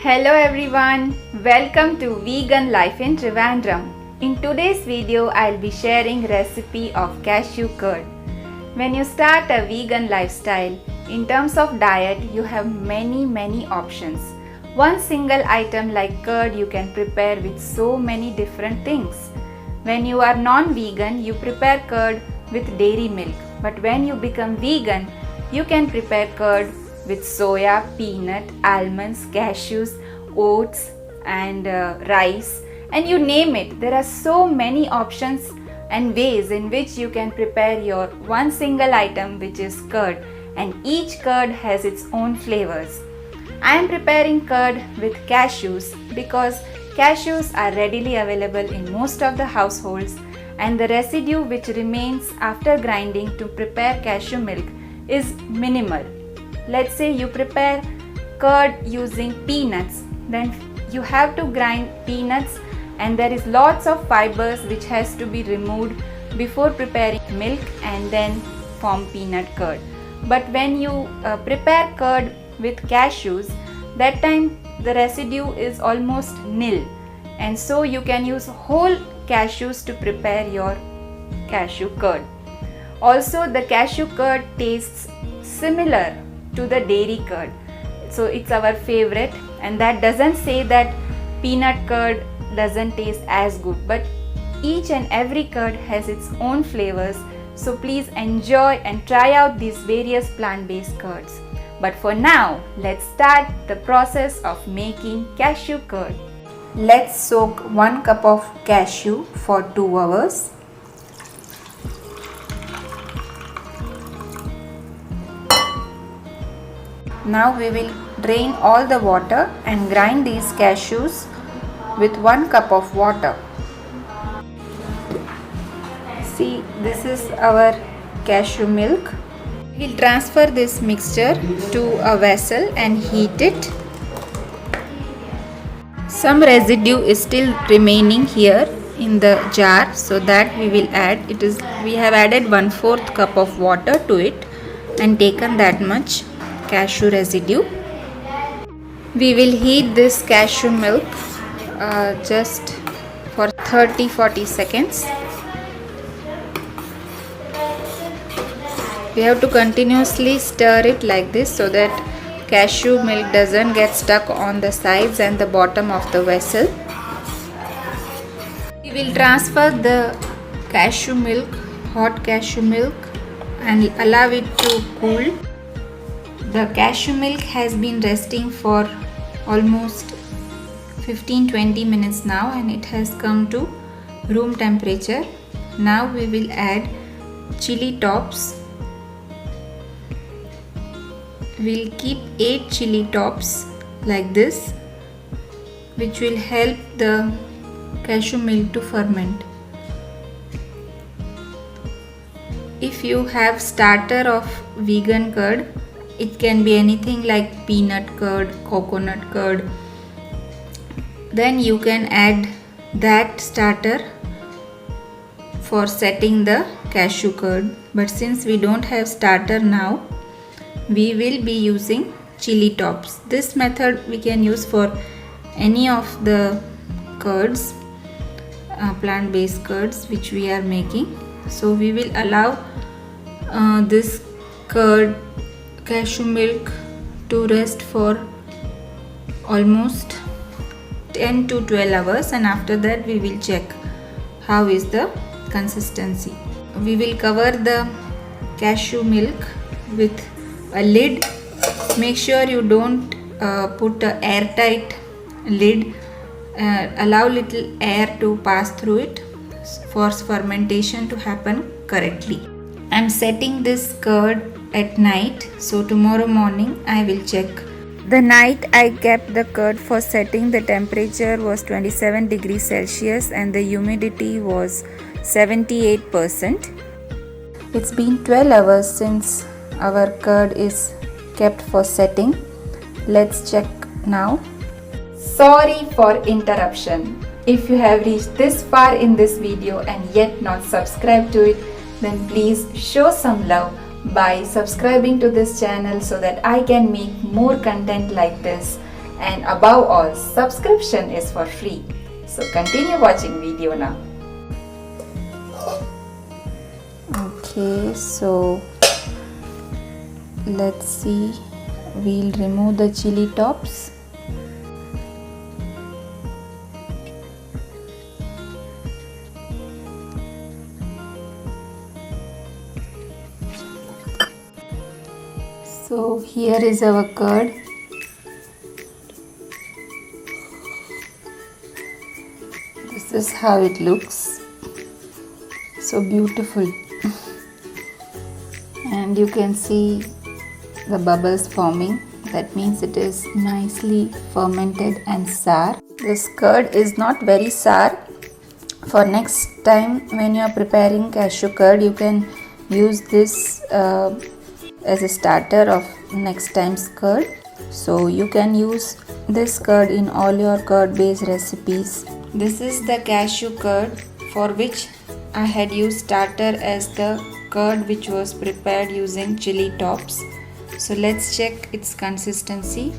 Hello everyone, welcome to Vegan Life in Trivandrum. In today's video, I'll be sharing recipe of cashew curd. When you start a vegan lifestyle, in terms of diet, you have many options. One single item like curd you can prepare with so many different things. When you are non-vegan, you prepare curd with dairy milk. But when you become vegan, you can prepare curd with soya, peanut, almonds, cashews, oats and rice, and you name it. There are so many options and ways in which you can prepare your one single item, which is curd, and each curd has its own flavors. I am preparing curd with cashews because cashews are readily available in most of the households, and the residue which remains after grinding to prepare cashew milk is minimal. Let's say you prepare curd using peanuts, then you have to grind peanuts and there is lots of fibers which has to be removed before preparing milk and then form peanut curd. But when you prepare curd with cashews, that time the residue is almost nil, and so you can use whole cashews to prepare your cashew curd. Also, the cashew curd tastes similar to the dairy curd, so it's our favorite, and that doesn't say that peanut curd doesn't taste as good, but each and every curd has its own flavors, so please enjoy and try out these various plant-based curds. But for now, let's start the process of making cashew curd. Let's soak 1 cup of cashew for 2 hours. Now we will drain all the water and grind these cashews with 1 cup of water. See, this is our cashew milk. We will transfer this mixture to a vessel and heat it. Some residue is still remaining here in the jar, so that we will add. We have added 1/4 cup of water to it and taken that much cashew residue. We will heat this cashew milk just for 30-40 seconds. We have to continuously stir it like this so that cashew milk doesn't get stuck on the sides and the bottom of the vessel. We will transfer the cashew milk, hot cashew milk, and allow it to cool. The cashew milk has been resting for almost 15-20 minutes now, and it has come to room temperature. Now we will add chili tops. We'll keep 8 chili tops like this, which will help the cashew milk to ferment. If you have starter of vegan curd, it can be anything like peanut curd, coconut curd, then you can add that starter for setting the cashew curd. But since we don't have starter now, we will be using chili tops. This method we can use for any of the curds, plant-based curds which we are making. So we will allow this cashew milk to rest for almost 10 to 12 hours, and after that we will check how is the consistency. We will cover the cashew milk with a lid. Make sure you don't put an airtight lid. Allow little air to pass through it for fermentation to happen correctly. I am setting this curd at night, so tomorrow morning I will check. The night I kept the curd for setting, the temperature was 27 degrees Celsius and the humidity was 78%. It's been 12 hours since our curd is kept for setting. Let's check now. Sorry for interruption. If you have reached this far in this video and yet not subscribed to it, then please show some love by subscribing to this channel so that I can make more content like this and above all, subscription is for free. So continue watching video now. Okay, so let's see. We'll remove the chili tops. So here is our curd. This is how it looks. So beautiful. And you can see the bubbles forming. That means it is nicely fermented and sour. This curd is not very sour. For next time when you are preparing cashew curd, you can use this as a starter of next time's curd. So you can use this curd in all your curd based recipes. This is the cashew curd, for which I had used starter as the curd which was prepared using chili tops. So let's check its consistency.